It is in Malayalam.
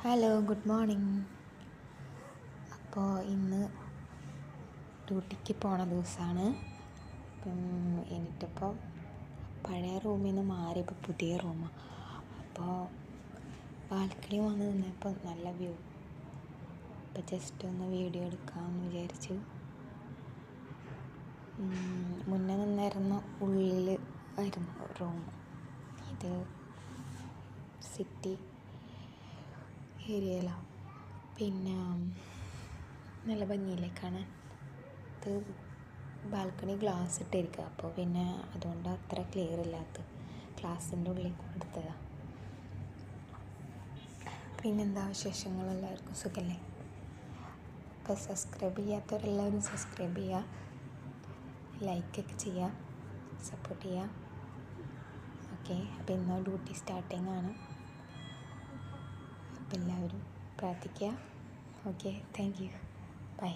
Hello, good morning. അപ്പോൾ ഇന്ന് ഡ്യൂട്ടിക്ക് പോണ ദിവസമാണ്. എന്നിട്ടിപ്പോൾ പഴയ റൂമിൽ നിന്ന് മാറി ഇപ്പോൾ പുതിയ റൂമാണ്. അപ്പോൾ ബാൽക്കണി വന്ന് നിന്നപ്പോൾ നല്ല വ്യൂ. അപ്പോൾ ജസ്റ്റ് ഒന്ന് വീഡിയോ എടുക്കാമെന്ന് വിചാരിച്ചു. മുന്നേ നിന്നിരുന്ന ഉള്ളിൽ ആയിരുന്നു റൂം. ഇത് സിറ്റി ഏരിയയിലാണ്. പിന്നെ നല്ല ഭംഗിയില്ലേ കാണാൻ. ഇത് ബാൽക്കണി ഗ്ലാസ് ഇട്ടിരിക്കുക, അപ്പോൾ പിന്നെ അതുകൊണ്ട് അത്ര ക്ലിയർ ഇല്ലാത്ത ഗ്ലാസിൻ്റെ ഉള്ളിൽ കൊടുത്തതാണ്. പിന്നെന്താ വിശേഷങ്ങൾ? എല്ലാവർക്കും സുഖമല്ലേ? അപ്പോൾ സബ്സ്ക്രൈബ് ചെയ്യാത്തവരെല്ലാവരും സബ്സ്ക്രൈബ് ചെയ്യുക, ലൈക്കൊക്കെ ചെയ്യുക, സപ്പോർട്ട് ചെയ്യുക. ഓക്കെ, അപ്പോൾ ഇന്ന് ഡ്യൂട്ടി സ്റ്റാർട്ടിംഗ് ആണ്. അപ്പോൾ എല്ലാവരും പ്രാർത്ഥിക്കുക. Okay, thank you, by.